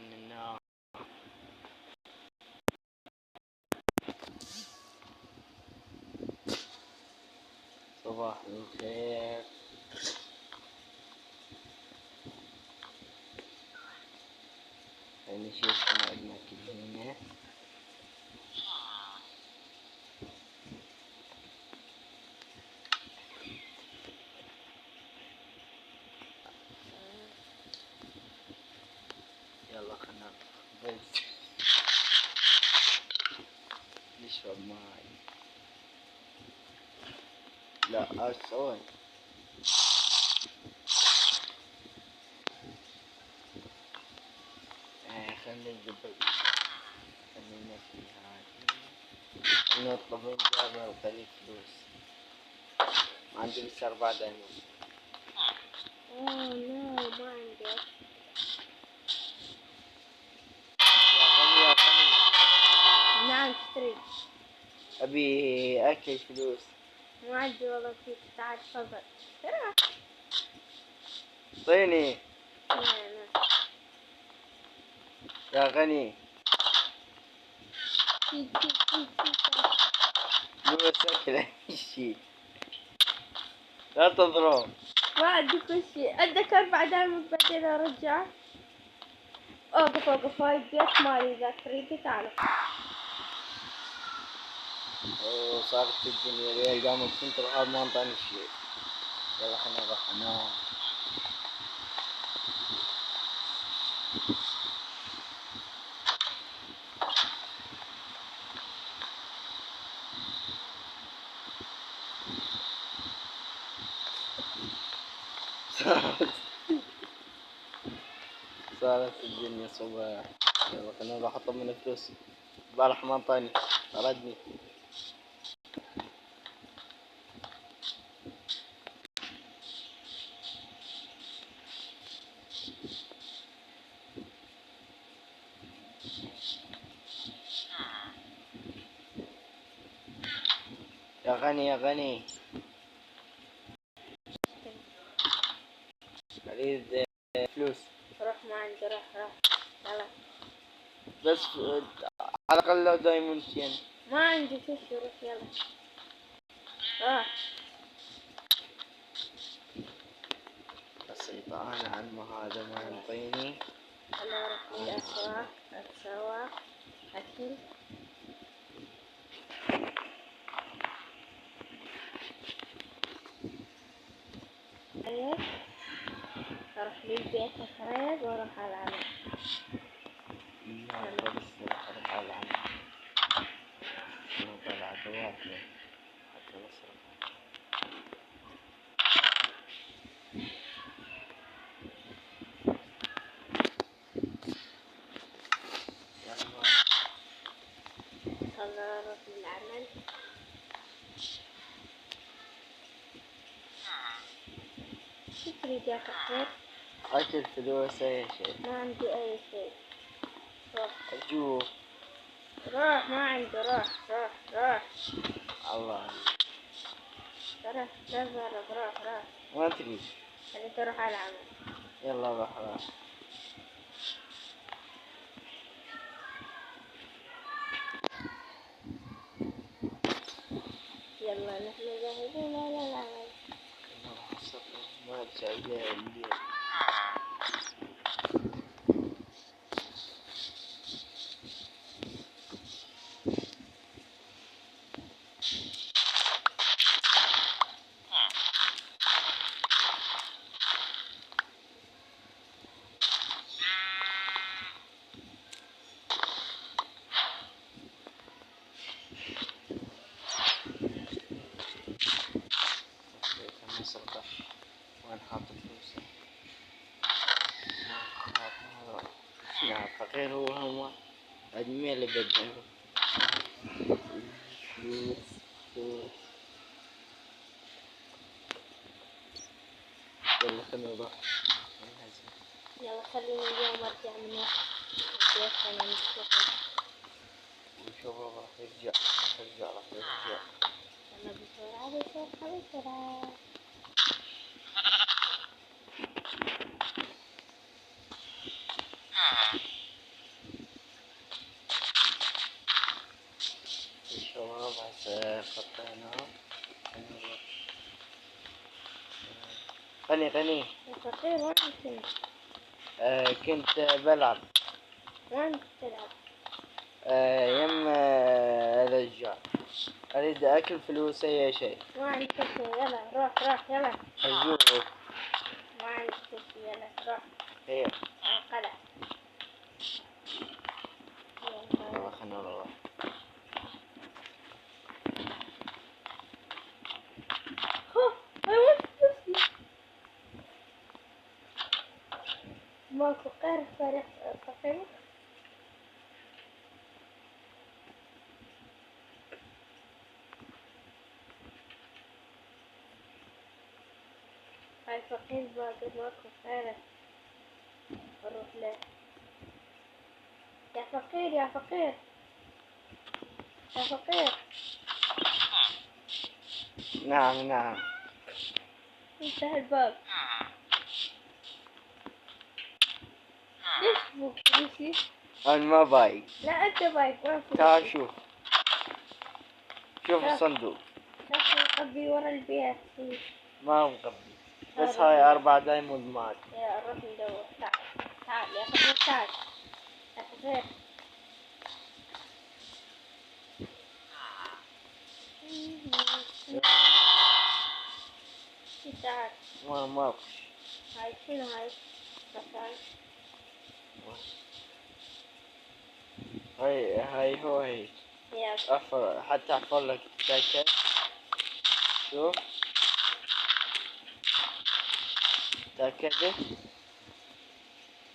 عن النار. صباح الخير. نشوف عندنا كلمة. يلا خلنا بس نشرب ماي. لا أسوي خلنا الجبل، خلينا في هذه، خلنا نطلب من جابر وخلي فلوس. ما عندي بس 4 دايموند. لا ما عندي. يا غني نعم اشتري. أبي أكل فلوس. ما عندي والله فلوس. تعال تفضل. طيني لا. يا غني. مو بس أكل أي شيء. لا تضرب. ما عندي كل شيء. عندك 4 دايموند بعدين ارجع. اوقف هاي البيت مالي اذا تريدي تعال. وصارت الدنيا ريال قام السنتر هذا ما انطاني شيء. يلا خلنا نروح انام. صارت الدنيا صباح. يلا خلنا نروح اطلب منه فلوس. البارح ما انطاني طردني. يا غني يا غني اريد فلوس. روح ما عندي. روح يلا. بس على الاقل لو دايموندين. ما عندي شو روح يلا. روح. السلطان عمه هذا ما ينطيني. انا اروح للاسواق اتسوق اكل. اروح للبيت اتريق واروح على العمل. يلا بس نروح على العمل. نطلع دواتنا حتى نصرف. خلنا نروح للعمل. شو تريد يا فقير؟ أكل فلوس أي شيء. ما عندي اي شيء. روح. أرجوك. روح ما عندي. روح. الله. روح لا تهرب. روح. ما تريد. خليك تروح على العمل. يلا روح. يلا نحن جاهزين للعمل. ما أرجع الليل. وين حاط فلوسه؟ يا فقير هو هم أدمي اللي بدهم فلوس. يلا خلنا نروح. يلا خليني اليوم ارجع من البيت. انا مشتغل. ونشوف راح يرجع. يلا بسرعة. غني غني. الفقير وين كنت؟ كنت بلعب. وين تلعب؟ يم الرجال. أريد أكل فلوس أي شيء. ما عندك شيء، يلا روح يلا. أرجوك. ما عندك شيء، يلا روح. خير. القلع. يلا خلنا نروح. ماكو غير فريق فقير. هاي فقير باقي ماكو غيره. اروح له. يا فقير يا فقير يا فقير. نعم نعم. افتح الباب. ليش فوق فلوسي؟ أنا ما بايق. لا انت بايك ما فلوسي. تعال شوف. شوف لا. الصندوق. شوف مقبي ورا البيت. ما مقبل. بس هاي 4 دايموند مات. يا روح ندور. تعال يا فقير تعال. يا فقير. تعال. ما أخش. هاي شنو هاي؟ مكان. هاي هو هيك. يا حتى أحفر لك التأكد. شوف. تأكدت.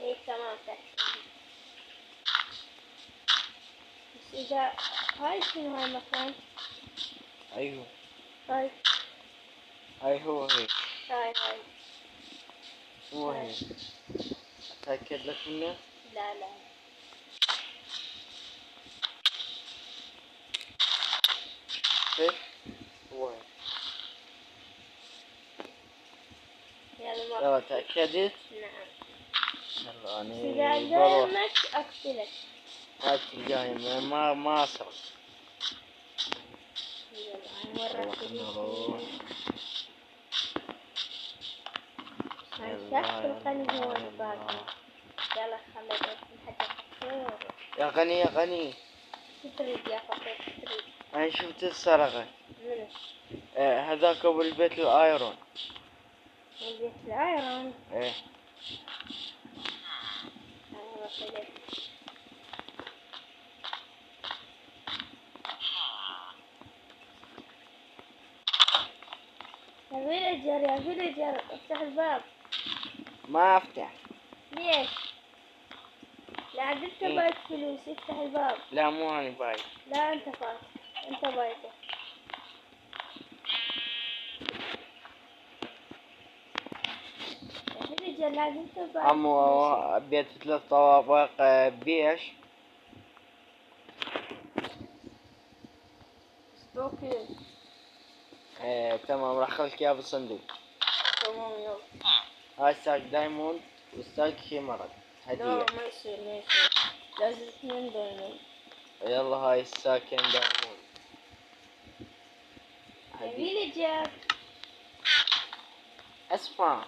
ايه تمام تحت. بس اذا هاي شنو هاي المكان؟ أيوه. هاي هو هيك. هاي هو هيك. أتأكد لك منه. لا شوف. هو هيك. يلا تأكدت. نعم. يلا إذا أنا بروح. قدامك أقتلك. ما تلقاني ما أسرع. يلا مرة يلا خلنا نروح. القلب هو الباقي. يلا خليك حتى فقير. يا غني يا غني. شو تريد يا فقير شو تريد؟ أنا شفت السرقة. منو؟ هذاك أبو البيت الآيرون. البيت الآيرون. إيه. أنا بخليك. يا فيليجر افتح الباب. ما أفتح. ليش؟ لا عاد انت بايت فلوس افتح الباب. لا مو أنا باي. لا انت فاتح انت بايته. يا فيليجر لازم انت بايت عمو بيت 3 طوابق بيش. اوكي تمام راح أخليك إياه بالصندوق. تمام يلا. هاي ستاك دايموند وستاك شيمرد هدية. لا ما يصير لازم 2 دايموند. يلا هاي ستاكين دايموند هدية. فيليجر اسمع.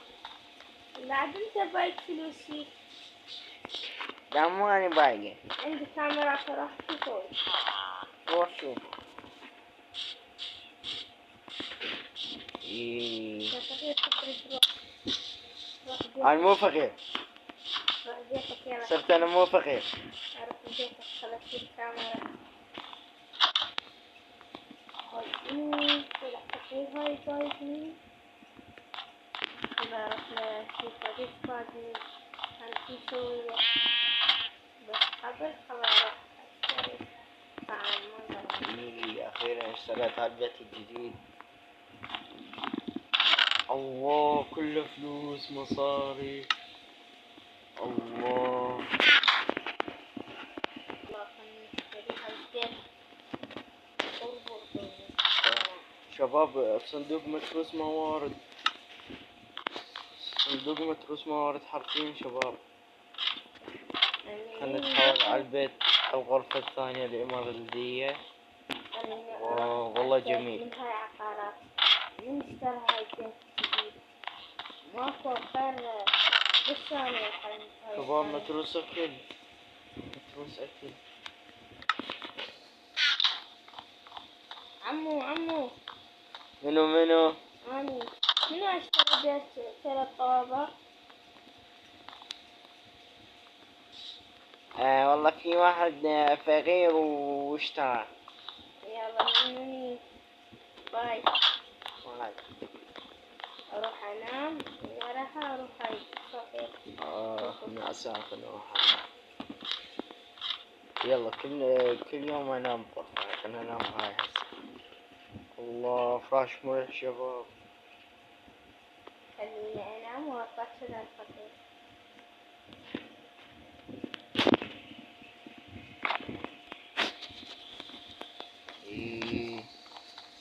بعد انت بايت فلوسي. لا مو أنا بايقة. عندي كاميرا راح تشوفه. روح شوف. إيه. يا فقير تروح أنا مو فقير. روح بيتك يلا. صرت أنا مو فقير. روح بيتك خلص الكاميرا. هاي طلع فقير هاي بايتني. إذا رحنا نشوف هذيك بايتني هنشوف نسوي بس قبل خلاص راح أشتري طعام ما إيه أخيرا اشتريت هالبيت الجديد. الله كله فلوس مصاري. الله. شباب الصندوق متروس موارد. صندوق متروس موارد حرفيا شباب. خلنا نتحول على البيت الغرفة الثانية الإماراتية. والله جميل. من هاي عقارات من اشترى هاي البيت الجديد. ماكو غير بالثانية خلينا شباب متروس أكل. متروس أكل. عمو منو؟ أني منو اشترى بيت 3 طوابق؟ والله في واحد فقير واشترى. يلا مني. باي. واحد. اروح انام وراها اروح الصبح. من عساكر نروح أنام. يلا كل يوم انام بغرفة عشان انام هاي هسه. الله فراش مريح شباب. خليني انام واتصل الفقير. ايه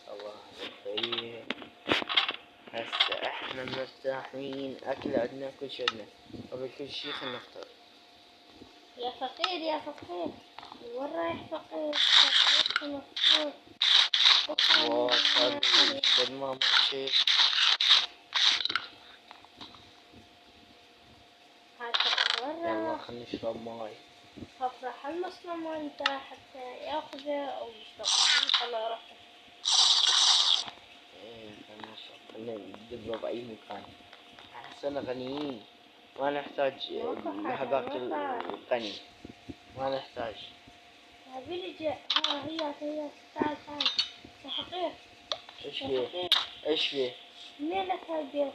الله يخليك. هسه احنا مرتاحين، اكل عندنا، كل شي عندنا. قبل كل شي خلنا نفطر. يا فقير وين رايح فقير؟ مفقود. الله صدق قد ما مشيت. هاي فقير وين يلا راح؟ خلنا نشرب ماي. افرح المصنع انت حتى ياخذه او يشتغل. خلا اروح. ايه خلنا نشرب، خلنا ندبره باي مكان. احسن غنيين، ما نحتاج هذاك الغني، ما نحتاج. هي تعال يا فقير. ايش يا فيه؟ فقير ايش فيه؟ منين لك هالبيت؟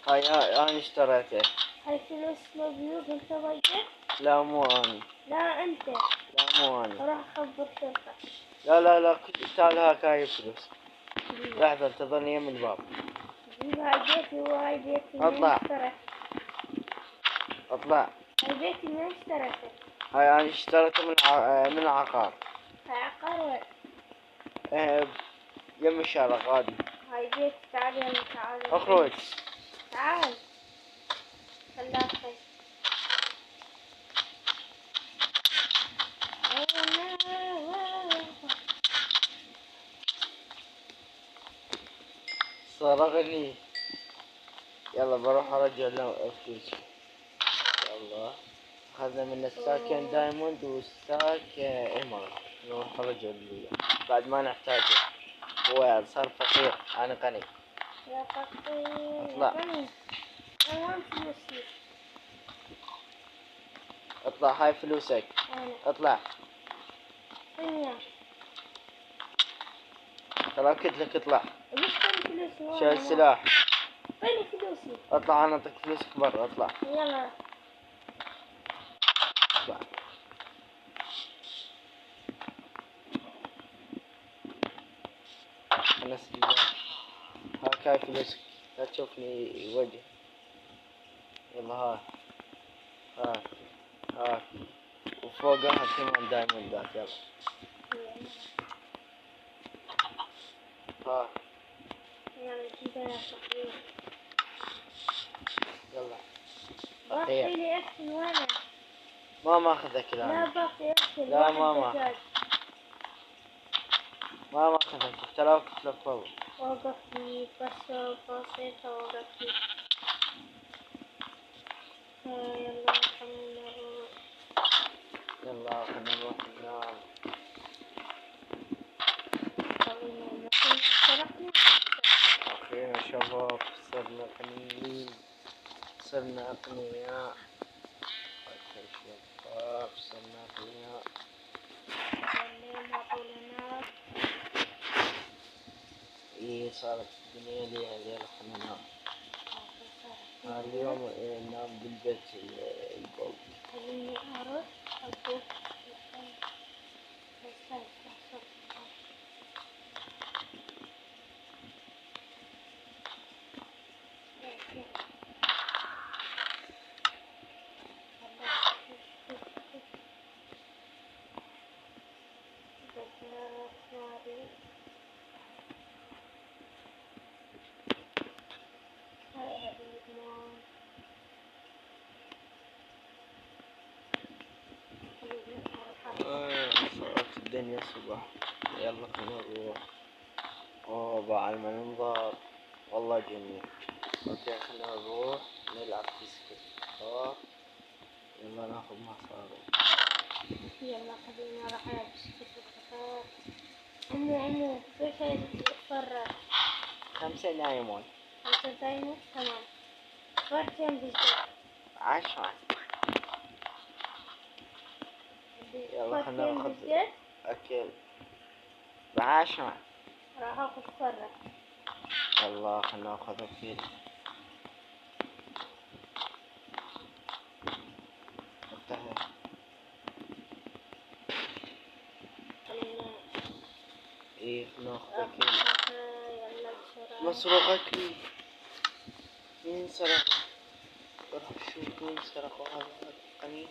هاي انا اشتريته. هاي فلوس مبلوغ انت ضيعت؟ لا مو اني. لا انت. لا مو اني. راح اخبر شرطة. لا تعال هاك هاي فلوس. لحظة انتظرني يم الباب. جيب هاي بيتي وهاي بيتي من اطلع. اشتريت؟ اطلع. هاي بيتي من اشتريته؟ هاي انا اشتريته من العقار. هاي عقار وين؟ يم الشارع غادي. هاي بيتي تعال يلا تعال. اخرج. تعال. خلاك خي. صرغني. يلا بروح ارجع له فلوس. يلا اخذنا من الساكن دايموند والساك ايمرالد. نروح نرجع له بعد ما نحتاجه. هو صار فقير، انا غني. يا فقير. اطلع. يا غني. انا وين فلوسي؟ اطلع، هاي فلوسك. اطلع. وين؟ ترى قلت لك اطلع. ليش فين فلوسي؟ شايل السلاح. فين فلوسي؟ اطلع انا اعطيك فلوسك برا. اطلع. يلا. اطلع. انا سجلت. هاك هاي فلوسك، لا تشوفني وجه. يلا هاك وفوقها كمان دايموندات. يلا يلا جيبها يا فقير. يلا باقي لي اكل وانا. ما ماخذ اكل لا انا. باقي اكل. لا واحد ما ماخذ. دجاج. ما ماخذ اكل. ترى قلت لك والله. وقف لي بس بسيطة. وقف لي. يلا خلينا نروح. يلا خلينا نروح ننام. خلينا نروح. أخيرا شباب صرنا غنيين، صرنا أغنياء. أخير شباب صرنا أغنياء. إيه صارت الدنيا ليها ليلة. خلنا ننام. اليوم ننام بالبيت البول. خليني أروح أشوف. صارت الدنيا صبح. يلا خلنا نروح. بعد ما ننظر والله جميل. اوكي خلينا نروح نلعب في سكتار. يلا ناخذ مصاري. يلا خلينا راح ألعب بسكت القطار. عمو في شيء يتفرج. 5 دايموند. 5 دايموند تمام. فرد كم بالضبط؟ 10. يلا خلينا فرد كم ناخذ بالضبط؟ اكل. 10. راح آخذ فرة. يلا خلينا ناخذ اكل. افتحها. خلينا ايه ناخذ اكل. يلا بسرعة. مسروق اكلي. مين سرقه؟ بروح اشوف مين سرقه هذا القني.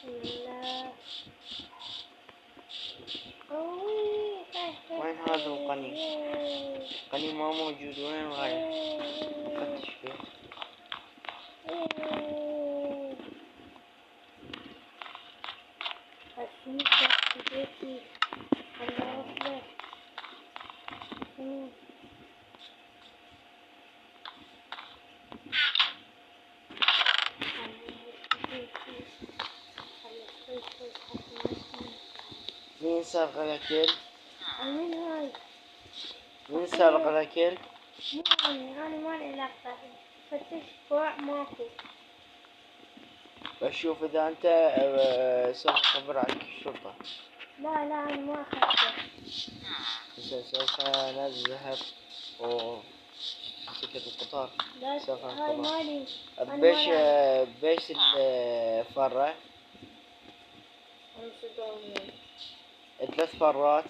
يلا. أوي. وين هذا القني؟ القني ما موجود. وين رايح؟ فتش فيه. أشوفك في بيتي. أنا أصلك. مين سرق الاكل؟ مين هاي؟ مين سرق الاكل؟ مو أنا ما لي علاقة. فتش كوع ماكو. بشوف اذا انت سوف اخبر عنك الشرطة. لا أنا ما أخذته. سوف نذهب سكة القطار. لا سوف هاي نخبر. مالي. بيش الفرة. 5 دايموند. 3 فرات.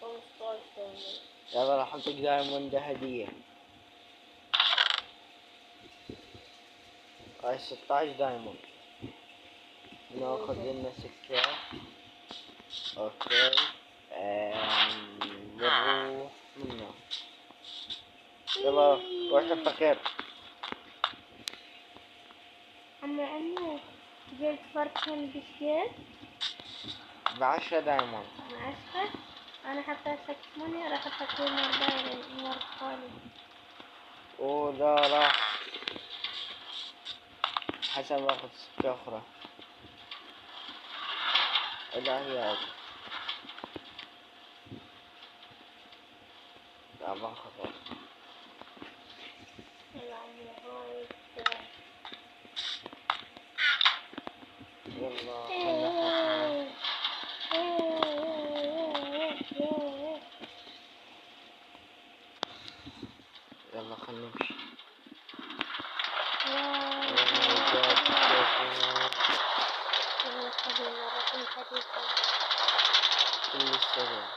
15 دايموند. يلا راح اعطيك دايموند هدية. هاي 16 دايموند. ناخذ لنا سكة. اوكي. بنروح منه. يلا روح الفقير. عمو جبت فرقهم بسكيت. ب10 دايموند. 10. أنا حتى 8 راح أحط المرة الثانية. وذا راح حسن باخذ سكة أخرى. لا هي هذه. لا باخذ. يلا عمو هاي. يلا خلنا يلا خلنا نمشي. كل السلام.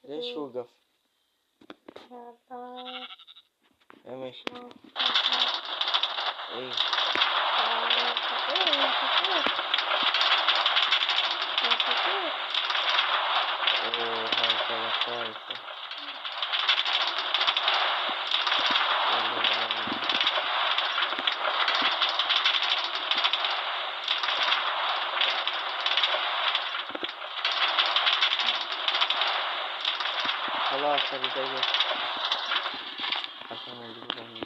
ليش وقف؟ ماشي. ايه هذا خايفة. خلاص هذه دقيقة. عشان نجيبهم.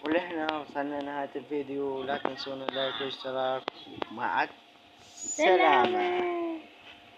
ولهنا وصلنا نهاية الفيديو. لا تنسونا اللايك والاشتراك. مع السلامة.